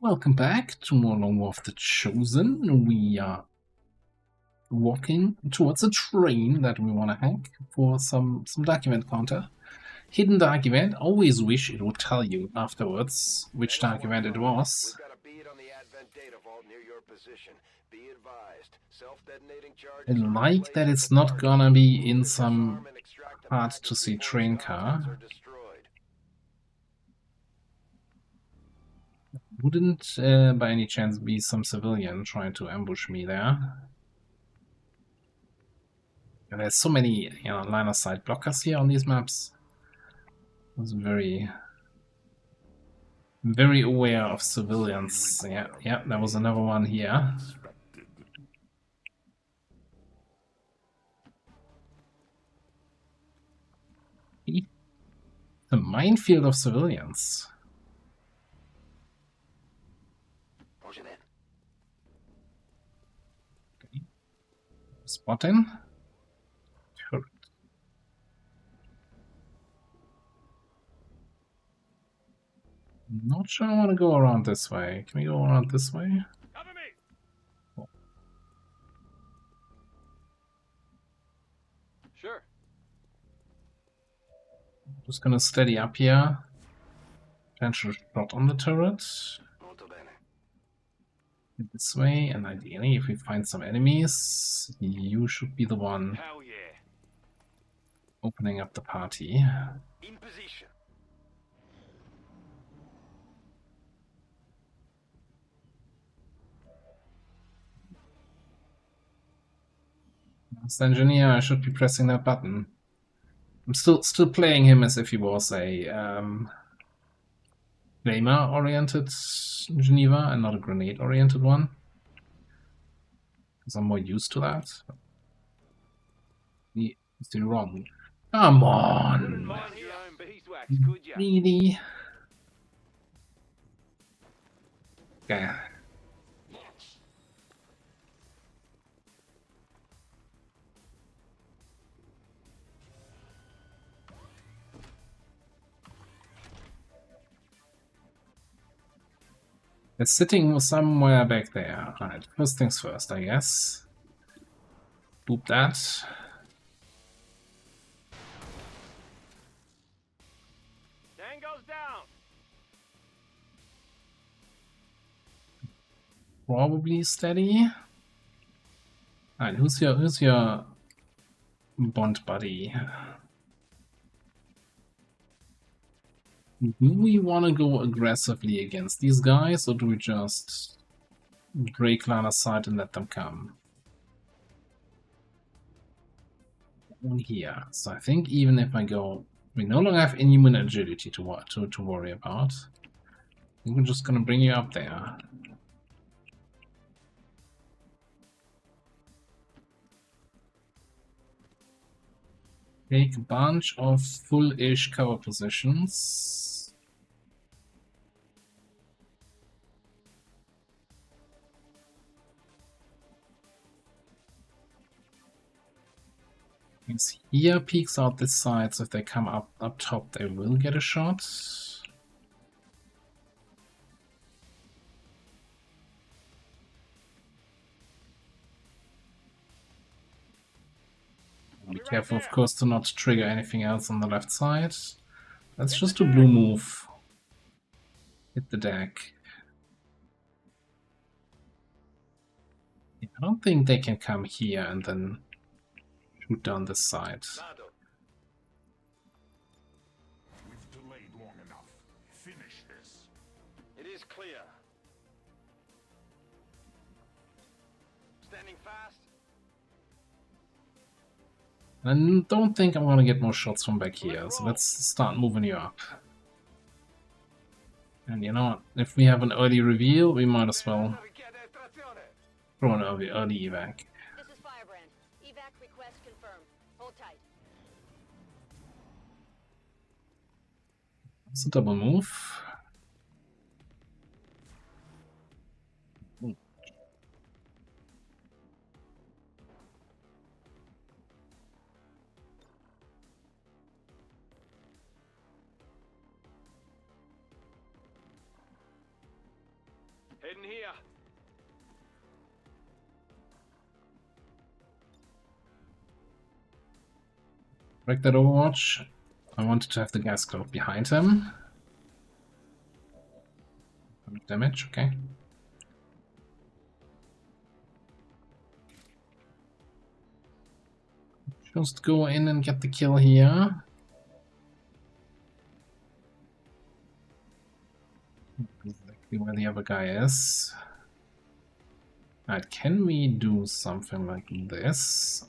Welcome back to more Long of the Chosen. We are walking towards a train that we want to hack for some dark event counter. Hidden dark event. Always wish it would tell you afterwards which dark event it was. I like that it's not gonna be in some hard to see train car. Wouldn't by any chance be some civilian trying to ambush me there? And there's so many, line of sight blockers here on these maps. I was very aware of civilians. Yeah, there was another one here. The minefield of civilians. Okay. Spotting. Turret. Not sure I want to go around this way. Can we go around this way? Cover me. Oh. Sure. Just gonna steady up here. Potential shot on the turret. This way, and ideally, if we find some enemies, you should be the one opening up the party. In position. As engineer, I should be pressing that button. I'm still playing him as if he was a flamer-oriented Geneva and not a grenade-oriented one. Because I'm more used to that. He's doing wrong. Come on! Really? Okay. It's sitting somewhere back there. Alright, first things first, I guess. Boop that. Tango's down. Probably steady. Alright, who's your Bond buddy? Do we want to go aggressively against these guys, or do we just break line of sight and let them come? On here. So I think even if I go, we no longer have inhuman agility to worry about. I think we're just gonna bring you up there. Take a bunch of full-ish cover positions. Means here peeks out this side, so if they come up top, they will get a shot. Be careful, of course, to not trigger anything else on the left side. That's just a blue move. Hit the deck. Yeah, I don't think they can come here and then shoot down this side. We've delayed long enough. Finish this. It is clear. Standing fast. I don't think I'm gonna get more shots from back here, so let's start moving you up. And you know what? If we have an early reveal, we might as well throw an early evac. This is Firebrand. Evac request confirmed. Hold tight. It's a double move. Heading here. Break that Overwatch. I wanted to have the gas cloud behind him. Damage, okay. Just go in and get the kill here. Exactly where the other guy is. Alright, can we do something like this?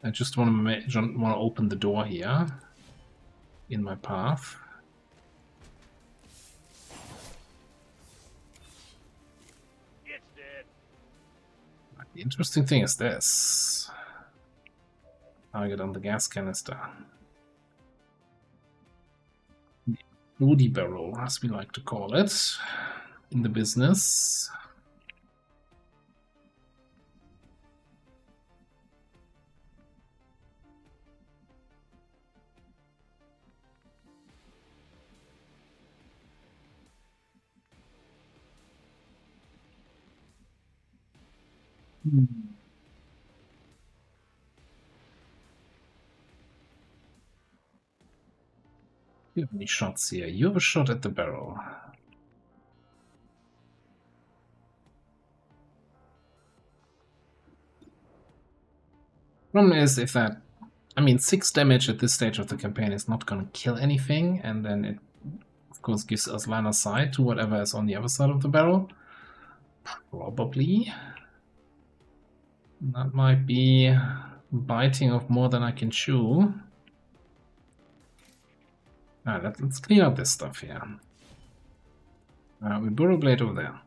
I just want to open the door here in my path. It's dead. The interesting thing is this. Target on the gas canister. The Bloody barrel, as we like to call it in the business. You have any shots here? You have a shot at the barrel. Problem is, if that... I mean, 6 damage at this stage of the campaign is not going to kill anything, and then it, of course, gives us line of sight to whatever is on the other side of the barrel. Probably. That might be biting off more than I can chew. Alright, let's clean up this stuff here. We burrow blade over there.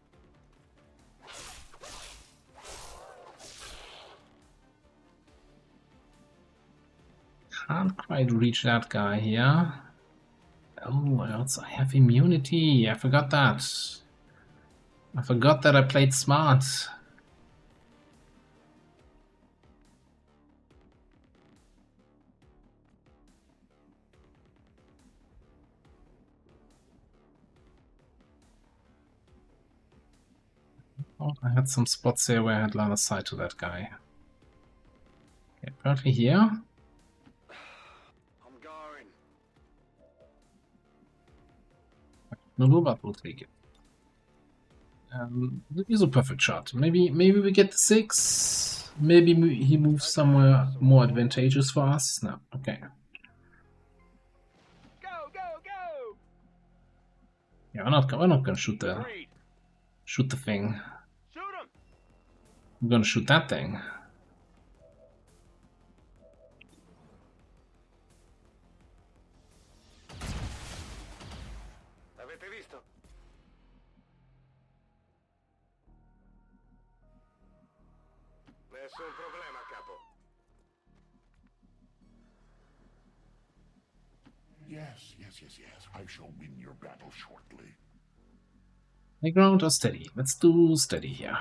Can't quite reach that guy here. Oh, I also have immunity. I forgot that. I forgot that I played smart. Oh, I had some spots here where I had line of sight to that guy. Okay, apparently here. I'm going. No robot will take it. It is a perfect shot. Maybe we get the 6. Maybe he moves somewhere more advantageous for us. No, okay. Go, go, go! Yeah, we're not gonna shoot the Agreed. thing. Shoot him! I'm gonna shoot that thing. Avete visto? Nessun problema, capo. Yes, yes, yes, yes. I shall win your battle shortly. High ground or steady? Let's do steady here.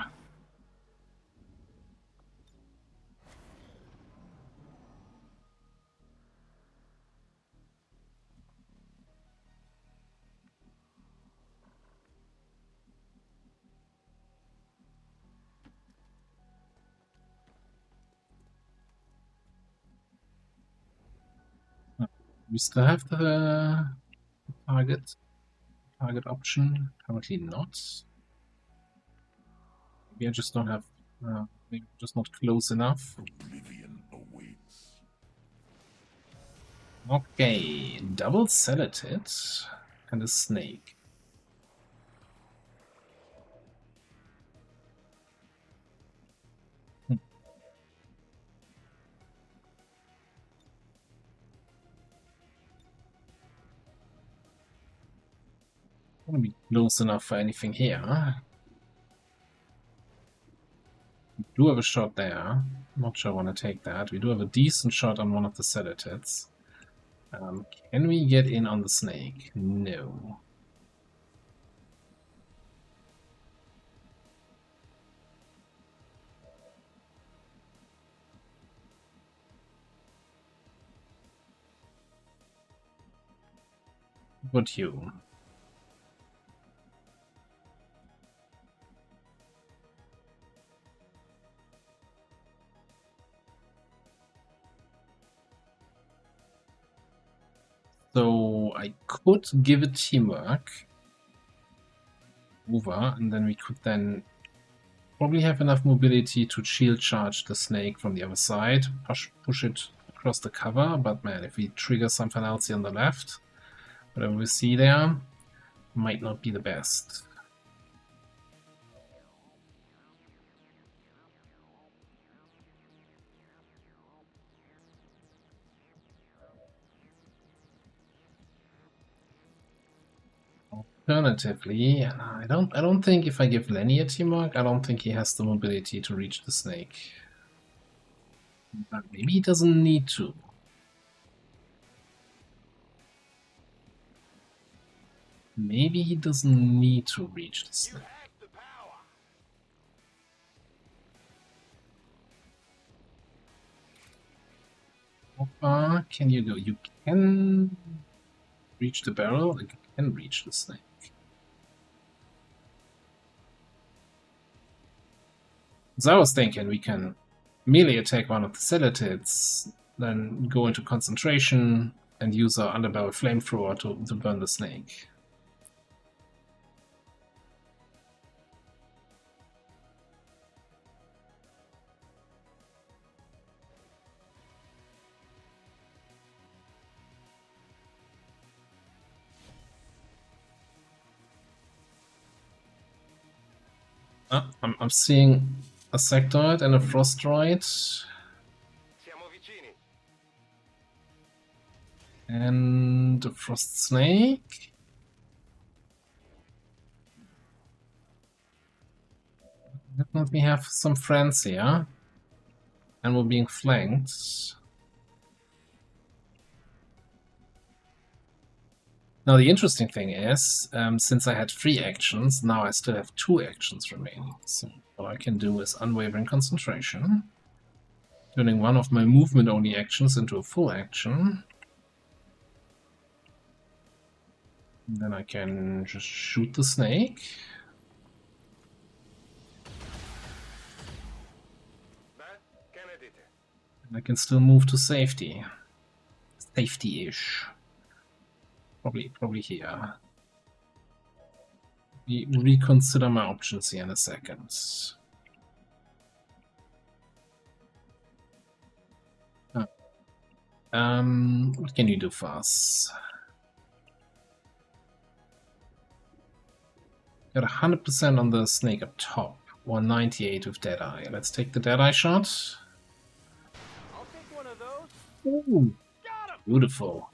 We still have the target option. Currently not. Maybe I just don't have. Maybe just not close enough. Oblivion awaits. Okay, double Celatid and a snake. Want to be close enough for anything here. We do have a shot there. Not sure I want to take that. We do have a decent shot on one of the Celatids. Can we get in on the snake? No. What you? So I could give it teamwork over, and then we could then probably have enough mobility to shield charge the snake from the other side, push it across the cover. But man, if we trigger something else here on the left, whatever we see there, might not be the best. Alternatively, I don't think if I give Lenny a teamwork, I don't think he has the mobility to reach the snake. But maybe he doesn't need to. Maybe he doesn't need to reach the snake. How far can you go? You can reach the barrel, and you can reach the snake. So I was thinking we can melee attack one of the Celatids, then go into concentration and use our underbarrel flamethrower to burn the snake. I'm seeing a sectoid and a frostroid. Siamo vicini. And a frost snake. Definitely have some friends here. And we're being flanked. Now the interesting thing is, since I had 3 actions, now I still have 2 actions remaining. So what I can do is unwavering concentration, turning one of my movement-only actions into a full action. And then I can just shoot the snake. And I can still move to safety. Safety-ish. Probably here. Reconsider my options here in a second. What can you do for us? Got 100% on the snake up top. 198 with Deadeye. Let's take the Deadeye shot. I'll take one of those. Ooh, Got him. beautiful.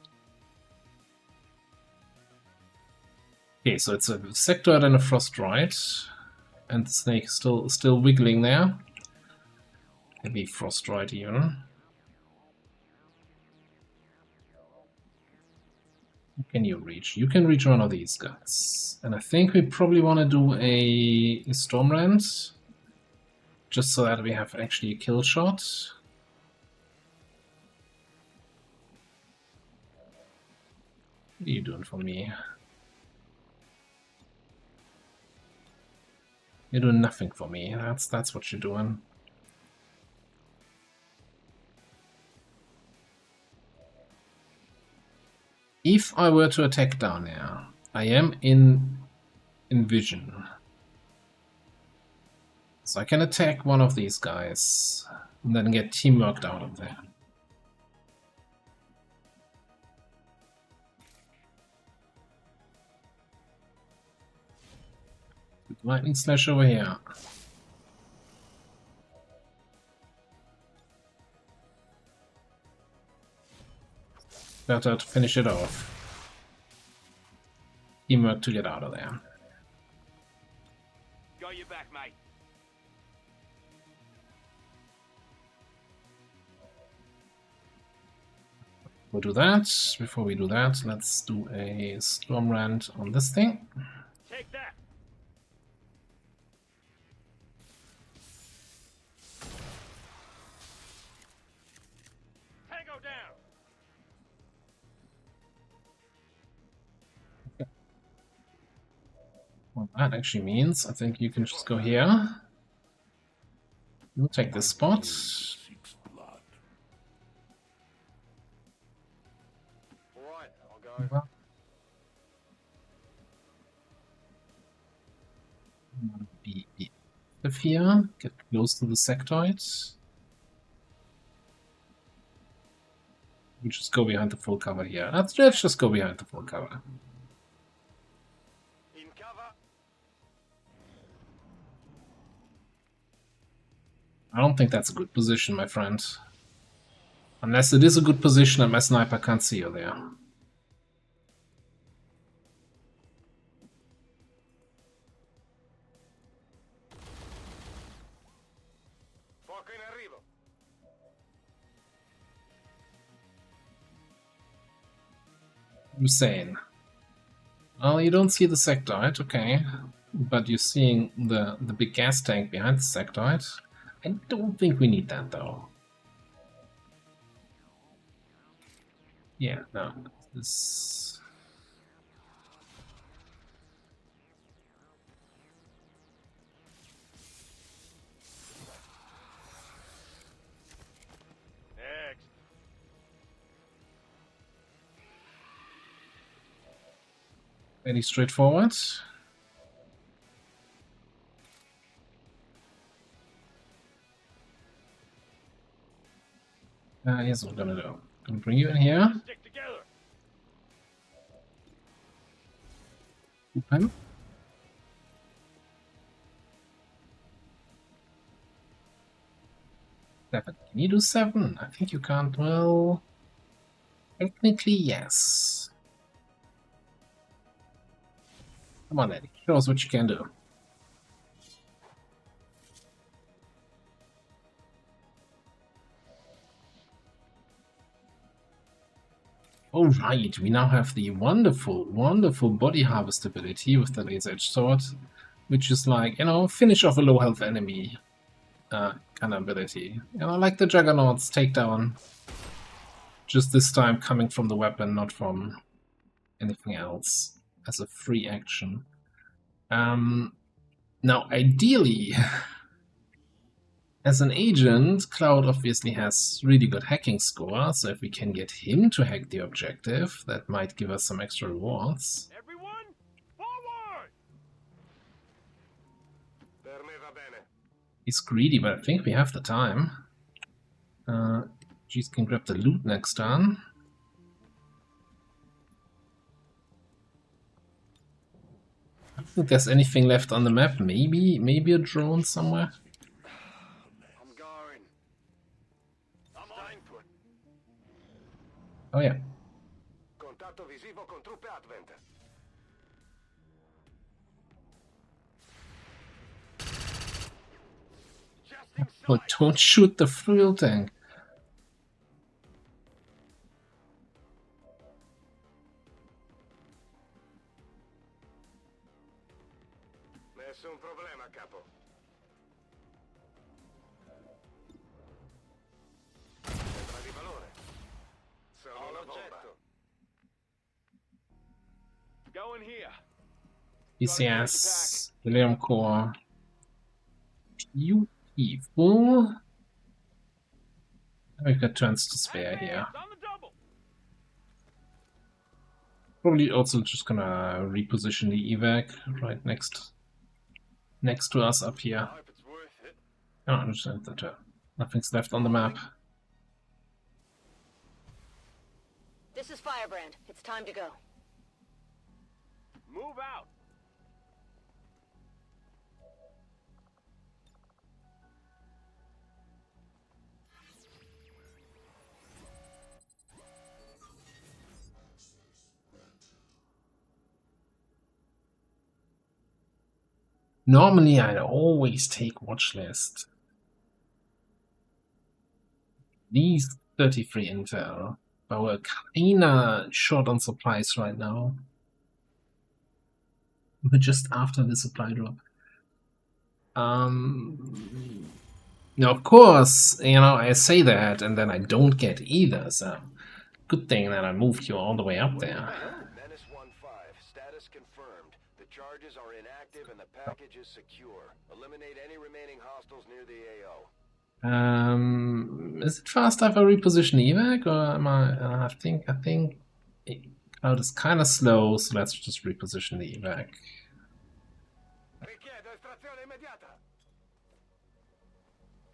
Okay, so it's a sectoid and a frostroid, and the snake is still wiggling there. Heavy frostroid even. What can you reach? You can reach one of these guys, and I think we probably want to do a Stormrend, just so that we have actually a kill shot. What are you doing for me? You're doing nothing for me. That's what you're doing. If I were to attack down there, I am in vision. So I can attack one of these guys and then get teamworked out of there. Lightning slash over here. Better to finish it off. Teamwork to get out of there. Got your back, mate. We'll do that. Before we do that, let's do a Stormrend on this thing. Take that. Tango down. What that actually means, I think you can just go here. We'll take this spot. Right, I'll go Be active here. Get close to the sectoid. We just go behind the full cover here. Let's just go behind the full cover. In cover. I don't think that's a good position, my friend. Unless it is a good position and my sniper can't see you there. Fuoco in arrivo. You're saying? Well, you don't see the sectoid, okay. But you're seeing the big gas tank behind the sectoid. I don't think we need that, though. Yeah, no. This... Next. Very straightforward. Here's what we're gonna do. Gonna bring you in here. Stick together. Open. Seven. Can you do 7? I think you can't. Well, technically, yes. Come on, Eddie. Show us what you can do. Alright, we now have the wonderful, wonderful body harvest ability with the laser edge sword, which is like, you know, finish off a low health enemy kind of ability. You know, like the Juggernaut's takedown. Just this time coming from the weapon, not from anything else, as a free action. Now, ideally, as an agent, Cloud obviously has really good hacking score, so if we can get him to hack the objective, that might give us some extra rewards. Everyone, forward. Per me va bene. He's greedy, but I think we have the time. Jeez can grab the loot next turn. I don't think there's anything left on the map. Maybe a drone somewhere. I'm going. I'm on input. Oh yeah. Contatto visivo con truppe Advent. Just inside. But don't shoot the fuel tank. Nessun problema, capo. Sembra di valore. Sono l'oggetto. Going here. PCS, Helium Core. You evil. We've got turns to spare here. On the double. Probably also just gonna reposition the evac right next to us up here. I hope it's worth it. I don't understand that nothing's left on the map. This is Firebrand. It's time to go. Move out. Normally I'd always take watch list. These 33 intel, but we're kinda short on supplies right now. We're just after the supply drop. Now of course, you know, I say that and then I don't get either, so good thing that I moved you all the way up there. Menace 1-5. Status confirmed. The charges are inactive and the package is secure. Eliminate any remaining hostiles near the AO. Is it fast if I reposition evac, or am I think Crowd is kind of slow, so let's just reposition the evac. Richiedo estrazione immediata.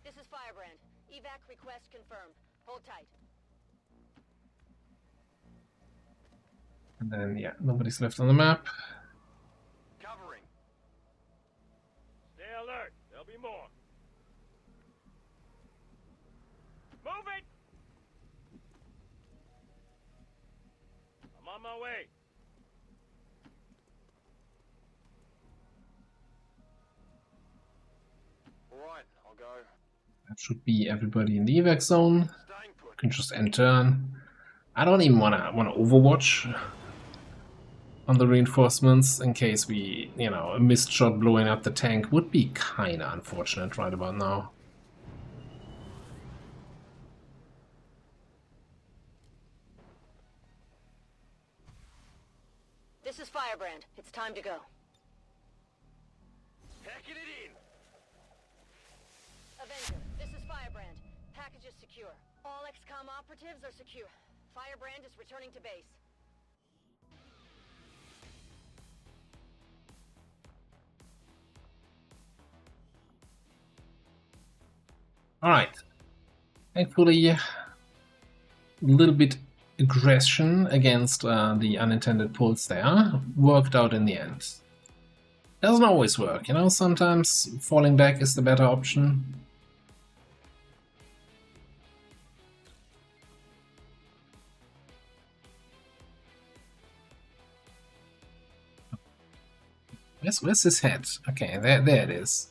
This is Firebrand. Evac request confirmed. Hold tight. And then, yeah, nobody's left on the map. Covering. Stay alert. There'll be more. Move it! I'm on my way. Right, I'll go. That should be everybody in the evac zone. Staying You put. can just enter. I don't even wanna overwatch on the reinforcements in case we, you know, a missed shot blowing up the tank would be kinda unfortunate right about now. This is Firebrand. It's time to go. Packing it in. Avenger, this is Firebrand. Package is secure. All XCOM operatives are secure. Firebrand is returning to base. Alright. Thankfully, a little bit aggression against the unintended pulls there worked out in the end. Doesn't always work, you know, sometimes falling back is the better option. Where's his head? Okay, there it is.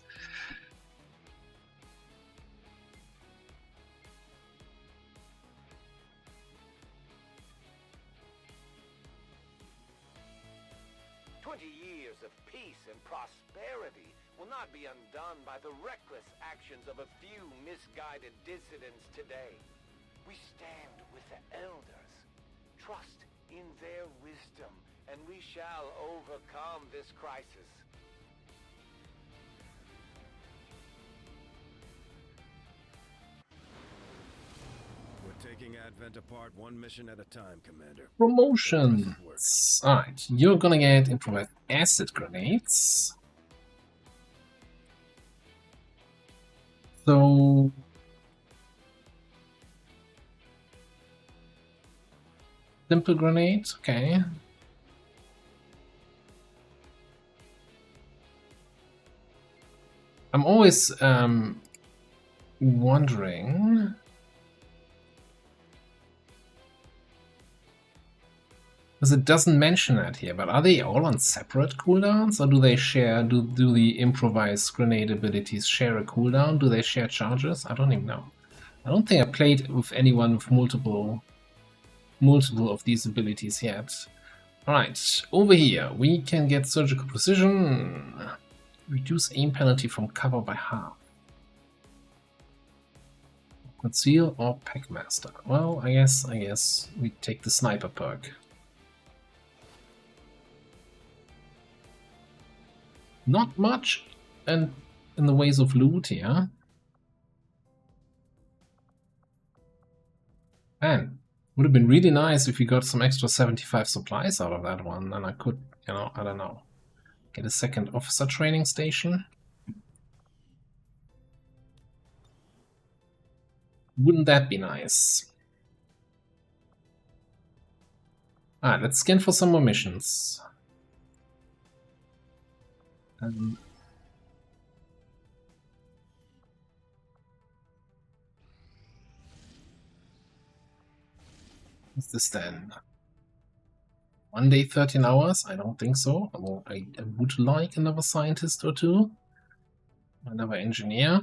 Years of peace and prosperity will not be undone by the reckless actions of a few misguided dissidents today. We stand with the elders. Trust in their wisdom, and we shall overcome this crisis. We're taking Advent apart one mission at a time, Commander. Promotions. Alright, you're gonna get improvised acid grenades. So simple grenades, okay. I'm always wondering. Because it doesn't mention that here, but are they all on separate cooldowns, or do they share? Do the improvised grenade abilities share a cooldown? Do they share charges? I don't even know. I don't think I played with anyone with multiple of these abilities yet. Alright, over here we can get surgical precision, reduce aim penalty from cover by half. Conceal or Packmaster. Well, I guess we take the sniper perk. Not much and in the ways of loot here. Man, would have been really nice if we got some extra 75 supplies out of that one, and I could, you know, I don't know, get a second officer training station. Wouldn't that be nice? Alright, let's scan for some more missions. What's this then? 1 day, 13 hours? I don't think so. Although I would like another scientist or two. Another engineer.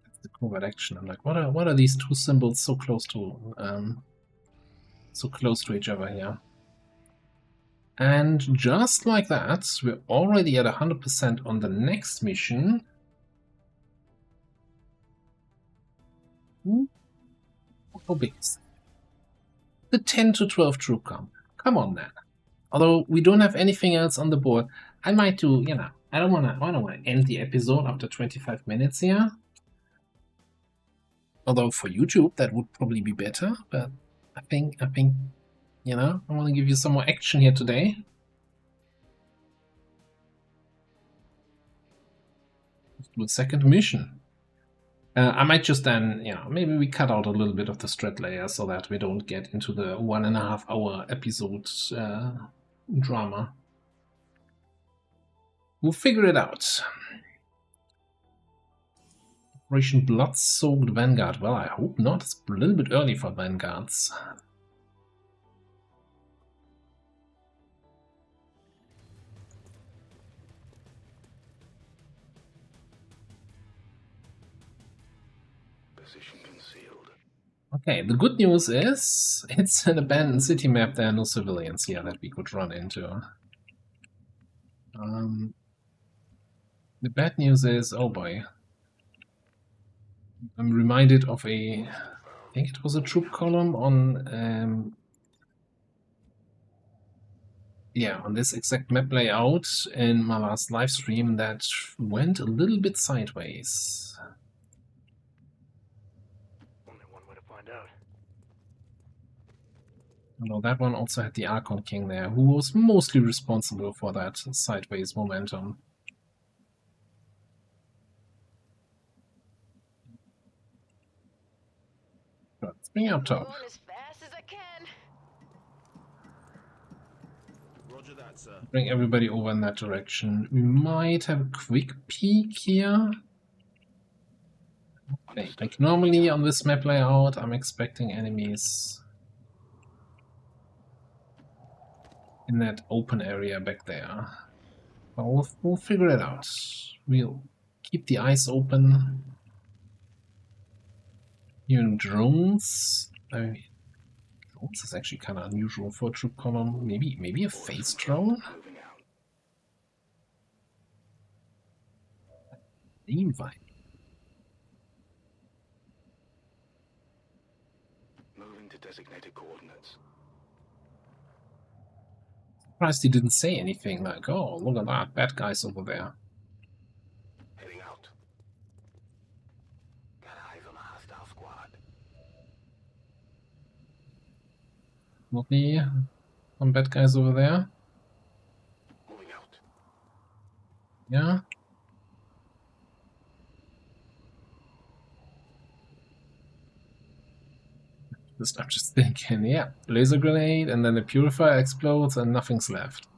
That's the covert action. I'm like, what are these two symbols so close to each other here? And just like that, we're already at 100% on the next mission. How big is it? The 10 to 12 troop count. Come on, man. Although we don't have anything else on the board, I might do, you know, I don't wanna end the episode after 25 minutes here. Although for YouTube that would probably be better, but I think, you know, I want to give you some more action here today. Let's do a second mission. I might just then, you know, maybe we cut out a little bit of the strat layer so that we don't get into the 1.5 hour episode drama. We'll figure it out. Operation Blood-Soaked Vanguard. Well, I hope not. It's a little bit early for Vanguards. Position concealed. Okay, the good news is it's an abandoned city map. There are no civilians here that we could run into. The bad news is, oh boy, I'm reminded of I think it was a troop column on, yeah, on this exact map layout in my last live stream that went a little bit sideways. Only one way to find out. Although that one also had the Archon King there, who was mostly responsible for that sideways momentum. Let's bring it up top. Going as fast as I can. Roger that, sir. Bring everybody over in that direction. We might have a quick peek here. Okay, like normally on this map layout, I'm expecting enemies in that open area back there. But we'll figure it out. We'll keep the eyes open. Even drones. I mean, drones is actually kind of unusual for a troop column. Maybe a phase drone. Moving out. Invite. Moving to designated coordinates. Surprised he didn't say anything like, "Oh, look at that, bad guys over there." Heading out. Got eyes on a hostile squad. Lovely. Some bad guys over there. Moving out. Yeah. I'm just thinking, yeah, laser grenade and then the purifier explodes and nothing's left.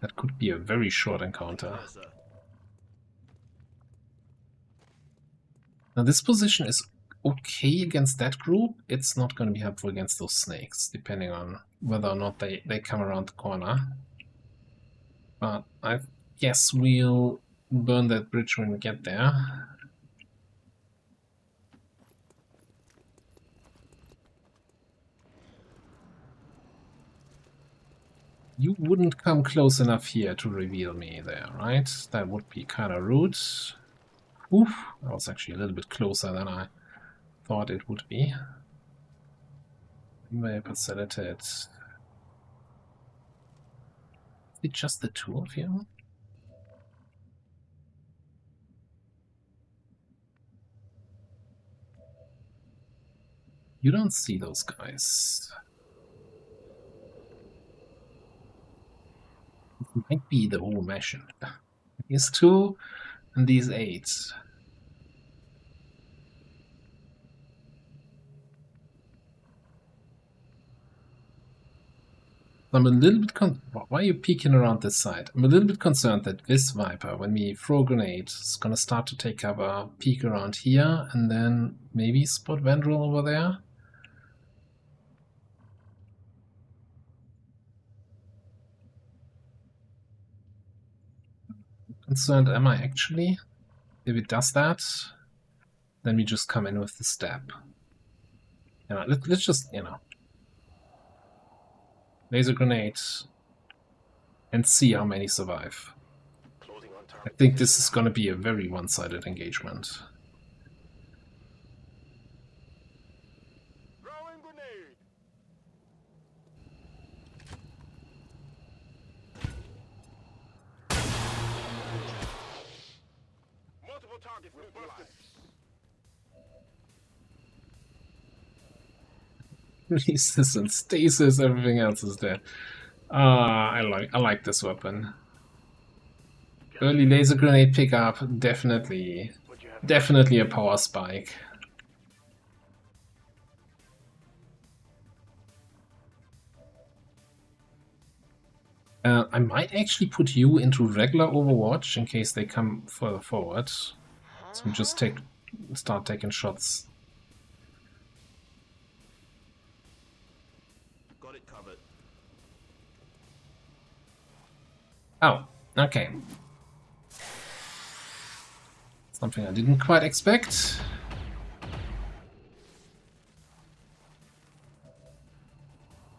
That could be a very short encounter. Yes, sir. Now this position is okay against that group. It's not going to be helpful against those snakes, depending on whether or not they come around the corner. But I guess we'll burn that bridge when we get there. You wouldn't come close enough here to reveal me there, right? That would be kind of rude. Oof, that was actually a little bit closer than I thought it would be. Very facilitated. Is it just the two of you? You don't see those guys. It might be the whole mission. These two and these 8. I'm a little bit why are you peeking around this side? I'm a little bit concerned that this Viper, when we throw a grenade, is gonna start to take cover, peek around here, and then maybe spot Vandal over there. Concerned am I actually? If it does that, then we just come in with the stab. You know, let's just, you know, laser grenade and see how many survive. Closing on I target. think this is going to be a very one-sided engagement. Throwing grenade. Multiple targets neutralized. Resistance, stasis, everything else is there. I like this weapon. Early laser grenade pickup, definitely a power spike. I might actually put you into regular Overwatch in case they come further forward. So we just start taking shots. Got it covered. Oh, okay. Something I didn't quite expect.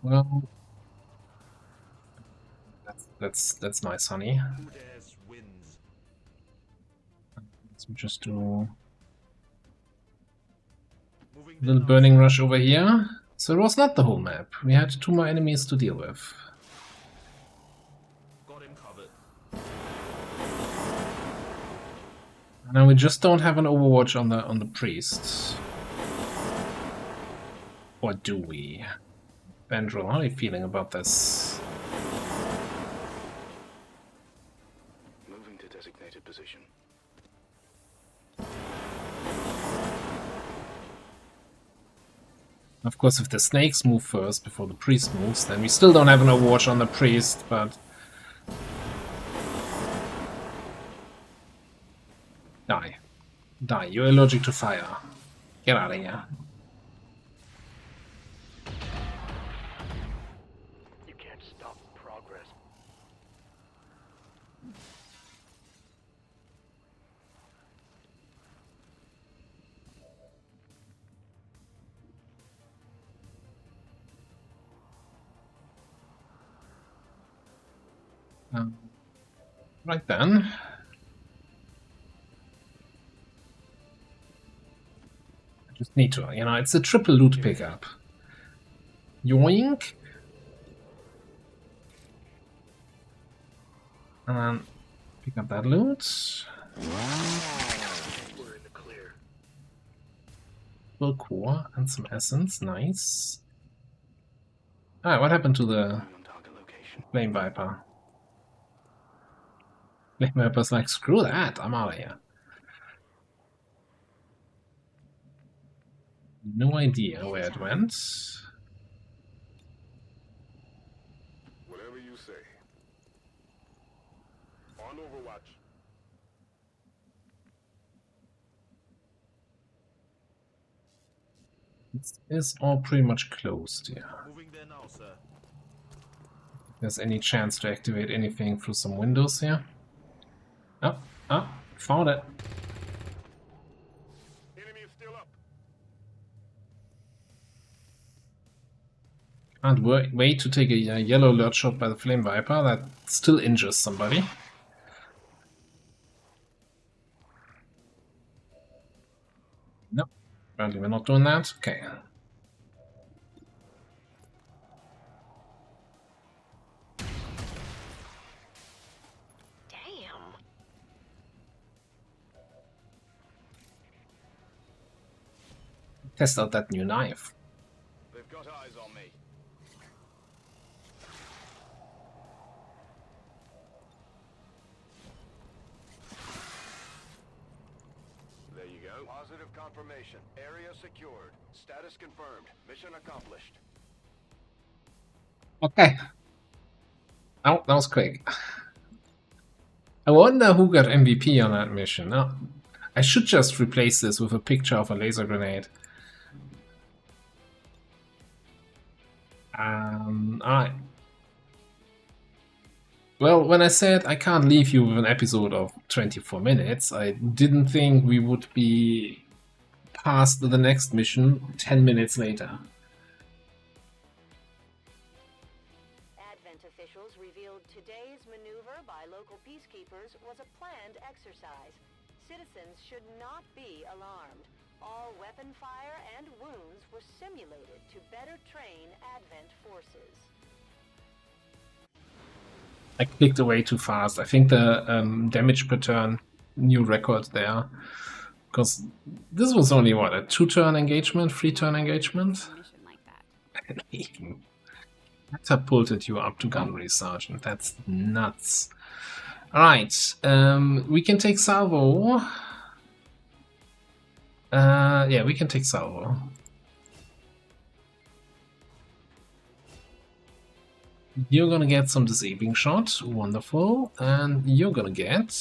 Well, that's nice, honey. Who dares wins. Let's just do Moving a little burning rush over here. So it was not the whole map. We had 2 more enemies to deal with. got him covered. Now we just don't have an Overwatch on the priest. Or do we? Vendrel, how are you feeling about this? Moving to designated position. Of course, if the snakes move first before the priest moves, then we still don't have an Overwatch on the priest, but... Die. Die, you're allergic to fire. Get out of here. You can't stop progress. Right then. I just need to, you know, it's a triple loot pickup. Yoink. And pick up that loot. We're in the clear. Full core and some essence, nice. Ah, what happened to the On target location. Flame Viper? Flame Viper's like, screw that, I'm out of here. No idea where it went. Whatever you say. On Overwatch. This is all pretty much closed, yeah. Moving there now, sir. If there's any chance to activate anything through some windows here. Oh, found it. Enemy is still up. Can't wait to take a yellow alert shot by the Flame Viper that still injures somebody. Nope, apparently we're not doing that. Okay. Damn. Test out that new knife. They've got eyes on me. There you go. Positive confirmation. Area secured. Status confirmed. Mission accomplished. Okay. Oh, that was quick. I wonder who got MVP on that mission. No, I should just replace this with a picture of a laser grenade. Alright. Well, when I said I can't leave you with an episode of 24 minutes, I didn't think we would be past the next mission 10 minutes later. Advent officials revealed today's maneuver by local peacekeepers was a planned exercise. Citizens should not be alarmed. All weapon fire and wounds were simulated to better train Advent forces. I clicked away too fast. I think the damage per turn, new record there. Because this was only, what, a 2-turn engagement, 3-turn engagement? catapulted you up to gunnery sergeant. That's nuts. Alright, we can take salvo. Yeah, we can take salvo. You're gonna get some disabling shot, wonderful, and you're gonna get...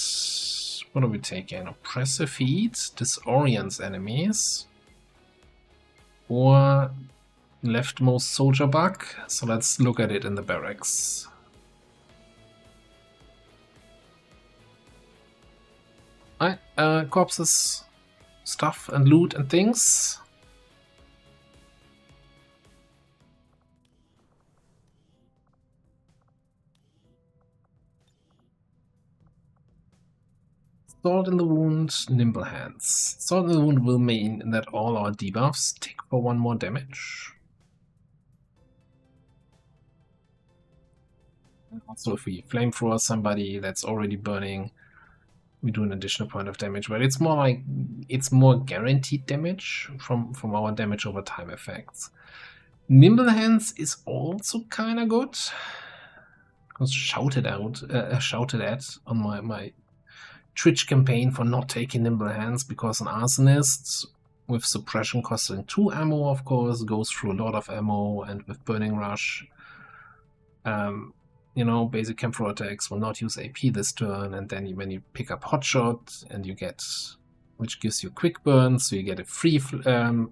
what are we taking? Oppressive heat, disorients enemies, or leftmost soldier bug. So let's look at it in the barracks. Alright, corpses, stuff and loot and things. Sword in the Wound, Nimble Hands. Sword in the Wound will mean that all our debuffs tick for 1 more damage. And also if we flamethrower somebody that's already burning, we do an additional point of damage, but it's more like, it's more guaranteed damage from our damage over time effects. Nimble Hands is also kinda good. I was shouted at on my Twitch campaign for not taking Nimble Hands because an arsonist with suppression costing 2 ammo, of course, goes through a lot of ammo, and with Burning Rush, you know, basic camphor attacks will not use AP this turn, and then when you pick up Hotshot and you get, which gives you quick burn, so you get a free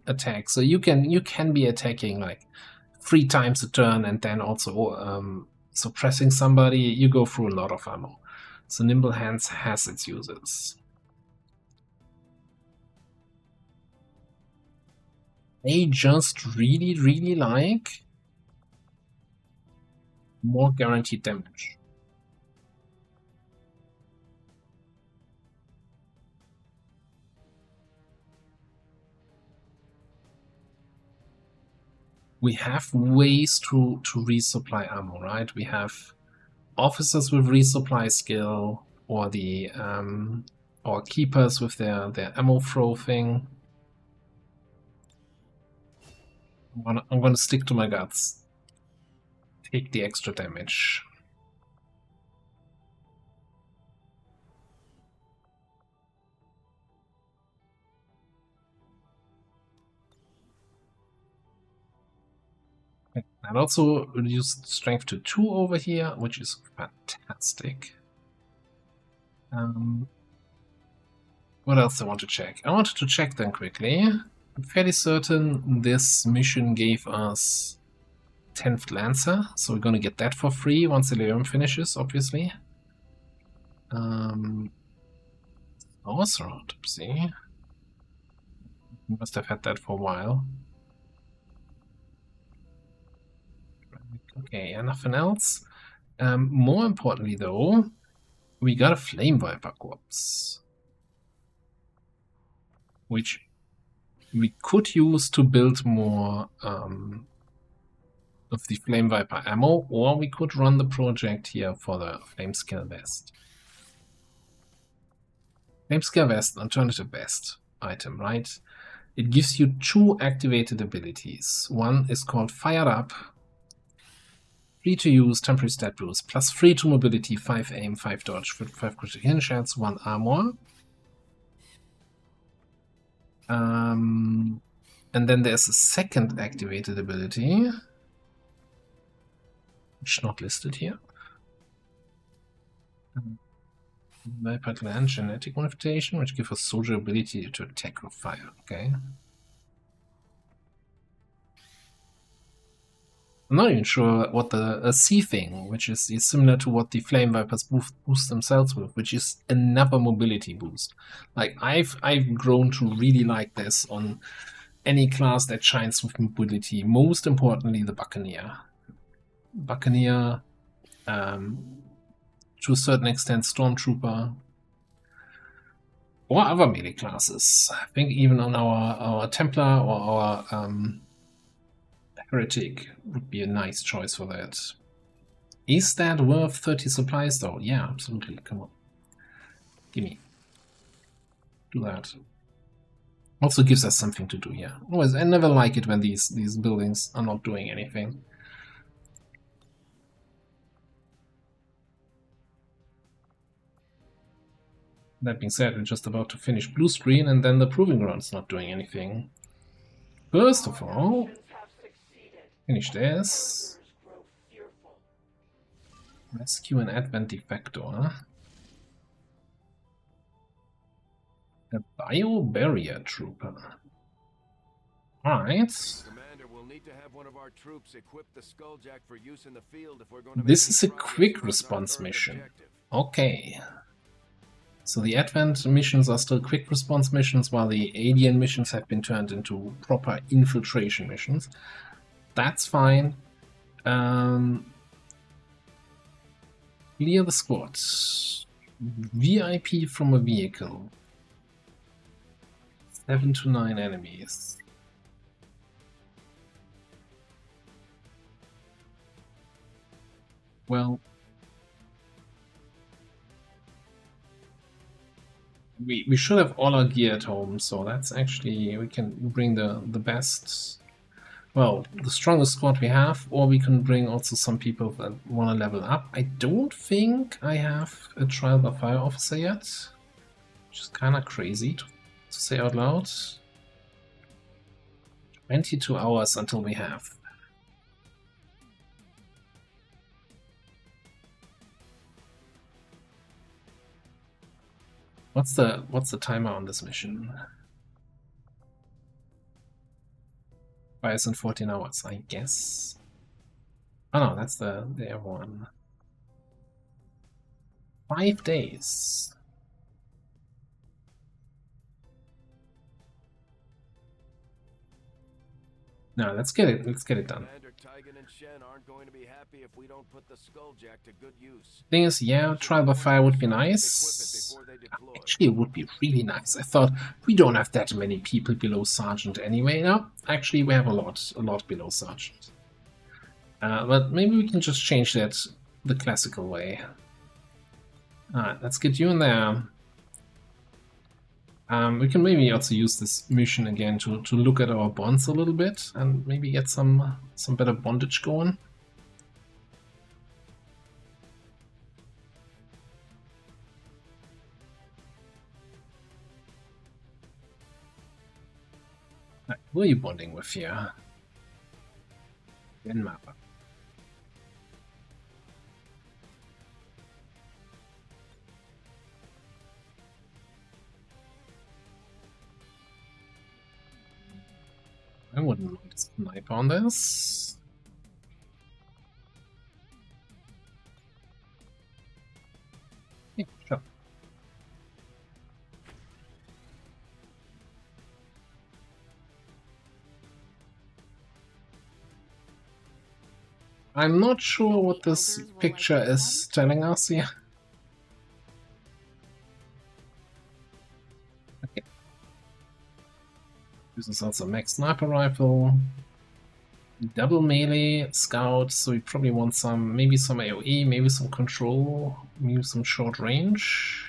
attack, so you can be attacking like 3 times a turn and then also suppressing somebody. You go through a lot of ammo. So Nimble Hands has its uses. I just really like more guaranteed damage. We have ways to resupply ammo, right? We have officers with resupply skill, or the or keepers with their ammo throw thing. I'm gonna stick to my guts. Take the extra damage. And also reduced strength to 2 over here, which is fantastic. What else I want to check? I wanted to check them quickly. I'm fairly certain this mission gave us 10th Lancer, so we're gonna get that for free once the Leum finishes, obviously. Sorcerer Autopsy. We must have had that for a while. Okay, and nothing else. More importantly, though, we got a Flame Viper corpse, which we could use to build more of the Flame Viper ammo, or we could run the project here for the Flame Scale Vest. Flame Scale Vest, alternative vest item, right? It gives you 2 activated abilities. One is called Fired Up. Free to use, temporary stat boost, plus 3 to mobility, 5 aim, 5 dodge, 5 critical hit chance, 1 armor. And then there's a second activated ability, which is not listed here. Viper Gland Genetic Modification, which gives us soldier ability to attack with fire. Okay. I'm not even sure what the C thing, which is similar to what the Flame Vipers boost themselves with, which is another mobility boost. Like I've grown to really like this on any class that shines with mobility. Most importantly, the Buccaneer. Buccaneer, to a certain extent, Stormtrooper, or other melee classes. I think even on our Templar or our Heretic would be a nice choice for that. Is that worth 30 supplies though? Yeah, absolutely. Come on. Gimme. Do that. Also gives us something to do here. Always, I never like it when these buildings are not doing anything. That being said, we're just about to finish blue screen and then the proving ground's not doing anything. First of all, finish this. Rescue an Advent defector. A bio-barrier trooper. Alright. Commander, we'll need to have one of our troops equip the Skulljack for use in the field if we're going to This is a quick response mission. Okay. So the Advent missions are still quick response missions, while the Alien missions have been turned into proper infiltration missions. That's fine. Clear the squad. VIP from a vehicle. 7 to 9 enemies. Well, we should have all our gear at home, so that's actually, we can bring the best, well, the strongest squad we have, or we can bring also some people that want to level up. I don't think I have a trial by fire officer yet, which is kind of crazy to say out loud. 22 hours until we have. What's the timer on this mission? Fires in 14 hours, I guess. Oh no, that's the air one. 5 days. No, let's get it done. Commander Tygan and Shen aren't going to be happy if we don't put the Skulljack to good use. Thing is, yeah, trial by fire would be nice. Actually, it would be really nice. I thought we don't have that many people below sergeant anyway. No, actually, we have a lot below sergeant. But maybe we can just change that the classical way. Alright, let's get you in there. We can maybe also use this mission again to look at our bonds a little bit and maybe get some better bondage going. Right, who are you bonding with here? Mapper. I wouldn't mind a sniper on this. Yeah, sure. I'm not sure what this picture is telling us here. Okay. This is also max sniper rifle, double melee, scout, so we probably want some, maybe some AoE, maybe some control, maybe some short range.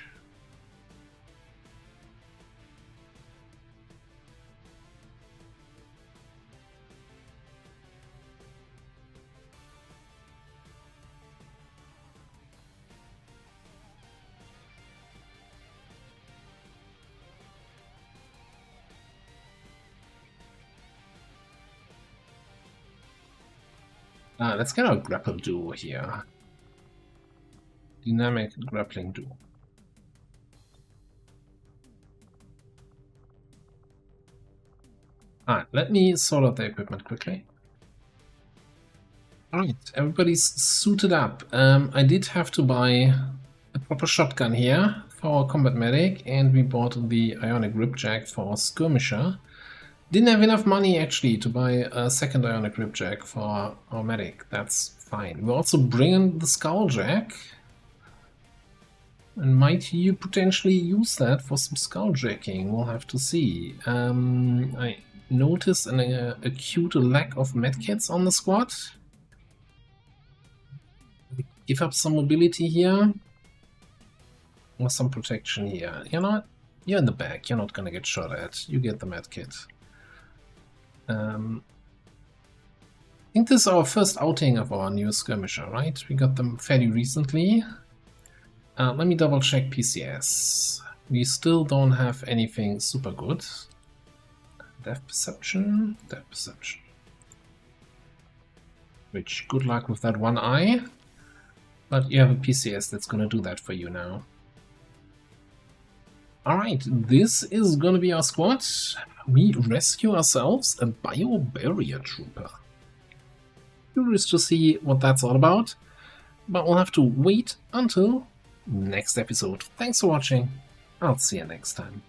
Let's get our grapple duo here. Dynamic grappling duo. Alright, let me sort out the equipment quickly. Alright, everybody's suited up. I did have to buy a proper shotgun here for our combat medic, and we bought the ionic ripjack for our skirmisher. Didn't have enough money actually to buy a second ionic ripjack for our medic. That's fine. We're also bringing the skulljack. And might you potentially use that for some skulljacking? We'll have to see. I noticed an acute lack of medkits on the squad. Give up some mobility here. Or some protection here. You know what? You're in the back. You're not gonna get shot at. You get the med kit. I think this is our first outing of our new skirmisher, right? We got them fairly recently. Let me double check PCS. We still don't have anything super good. Depth perception, depth perception. Which, good luck with that one eye. But you have a PCS that's gonna do that for you now. Alright, this is gonna be our squad. We rescue ourselves a bio-barrier trooper. Curious to see what that's all about, but we'll have to wait until next episode. Thanks for watching. I'll see you next time.